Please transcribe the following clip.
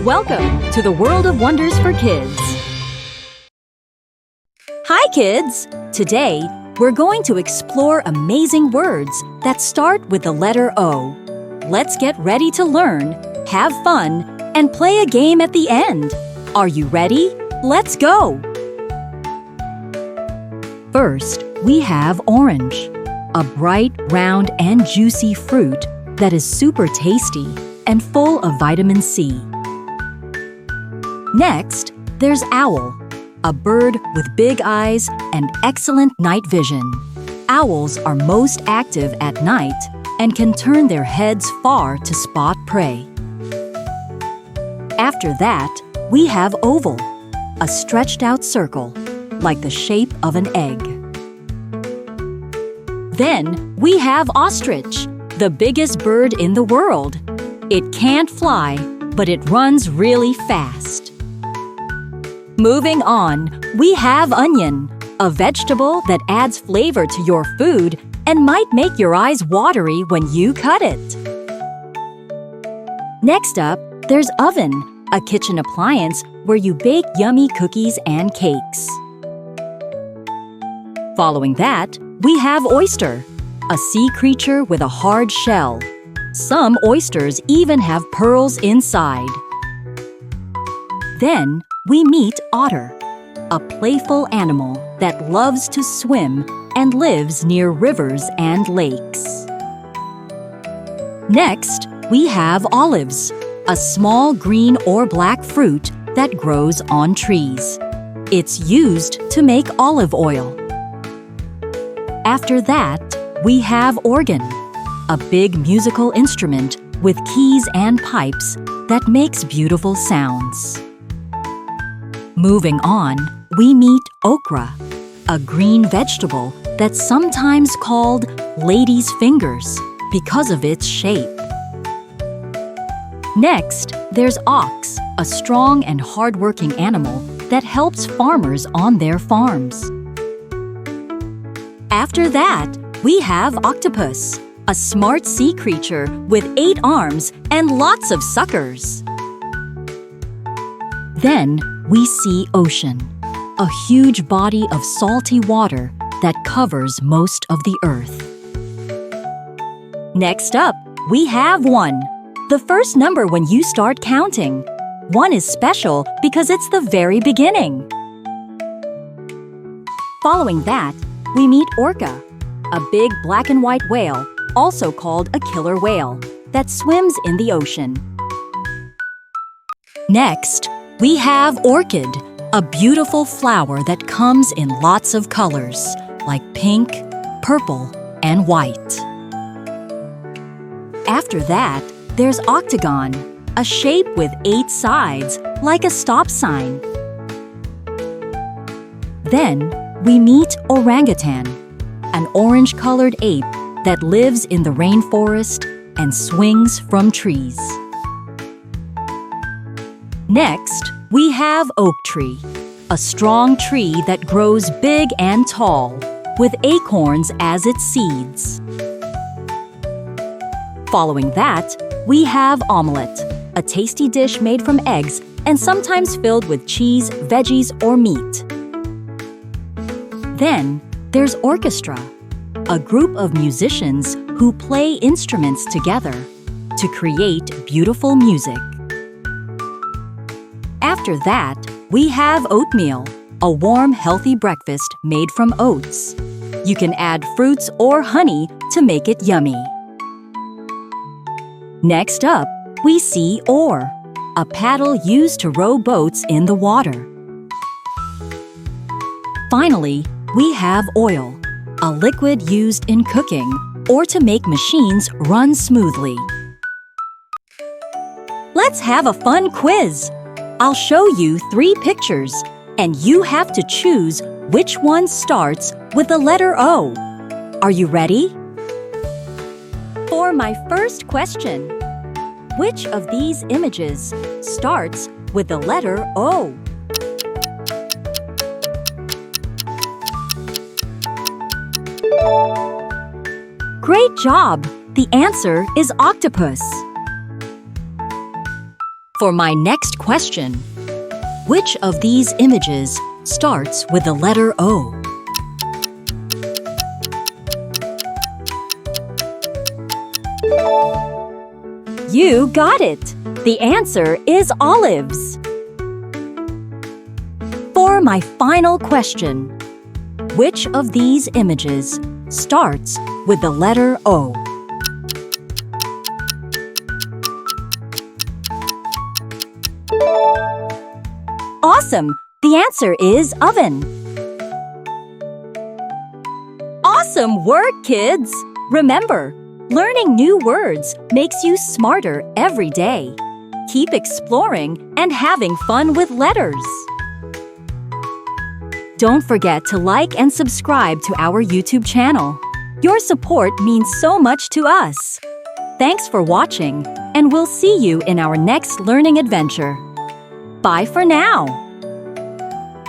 Welcome to the World of Wonders for Kids. Hi, kids! Today, we're going to explore amazing words that start with the letter O. Let's get ready to learn, have fun, and play a game at the end. Are you ready? Let's go! First, we have orange, a bright, round, and juicy fruit that is super tasty and full of vitamin C. Next, there's owl, a bird with big eyes and excellent night vision. Owls are most active at night and can turn their heads far to spot prey. After that, we have oval, a stretched-out circle, like the shape of an egg. Then, we have ostrich, the biggest bird in the world. It can't fly, but it runs really fast. Moving on, we have onion, a vegetable that adds flavor to your food and might make your eyes watery when you cut it. Next up, there's oven, a kitchen appliance where you bake yummy cookies and cakes. Following that, we have oyster, a sea creature with a hard shell. Some oysters even have pearls inside. Then, we meet otter, a playful animal that loves to swim and lives near rivers and lakes. Next, we have olives, a small green or black fruit that grows on trees. It's used to make olive oil. After that, we have organ, a big musical instrument with keys and pipes that makes beautiful sounds. Moving on, we meet okra, a green vegetable that's sometimes called lady's fingers because of its shape. Next, there's ox, a strong and hardworking animal that helps farmers on their farms. After that, we have octopus, a smart sea creature with 8 arms and lots of suckers. Then, we see ocean, a huge body of salty water that covers most of the earth. Next up, we have 1, the first number when you start counting. 1 is special because it's the very beginning. Following that, we meet orca, a big black and white whale, also called a killer whale, that swims in the ocean. Next, we have orchid, a beautiful flower that comes in lots of colors, like pink, purple, and white. After that, there's octagon, a shape with 8 sides, like a stop sign. Then, we meet orangutan, an orange-colored ape that lives in the rainforest and swings from trees. Next, we have oak tree, a strong tree that grows big and tall, with acorns as its seeds. Following that, we have omelette, a tasty dish made from eggs and sometimes filled with cheese, veggies, or meat. Then, there's orchestra, a group of musicians who play instruments together to create beautiful music. After that, we have oatmeal, a warm, healthy breakfast made from oats. You can add fruits or honey to make it yummy. Next up, we see oar, a paddle used to row boats in the water. Finally, we have oil, a liquid used in cooking or to make machines run smoothly. Let's have a fun quiz. I'll show you 3 pictures, and you have to choose which one starts with the letter O. Are you ready? For my first question, which of these images starts with the letter O? Great job! The answer is octopus. For my next question, which of these images starts with the letter O? You got it! The answer is olives. For my final question, which of these images starts with the letter O? Awesome! The answer is oven. Awesome work, kids! Remember, learning new words makes you smarter every day. Keep exploring and having fun with letters. Don't forget to like and subscribe to our YouTube channel. Your support means so much to us. Thanks for watching, and we'll see you in our next learning adventure. Bye for now!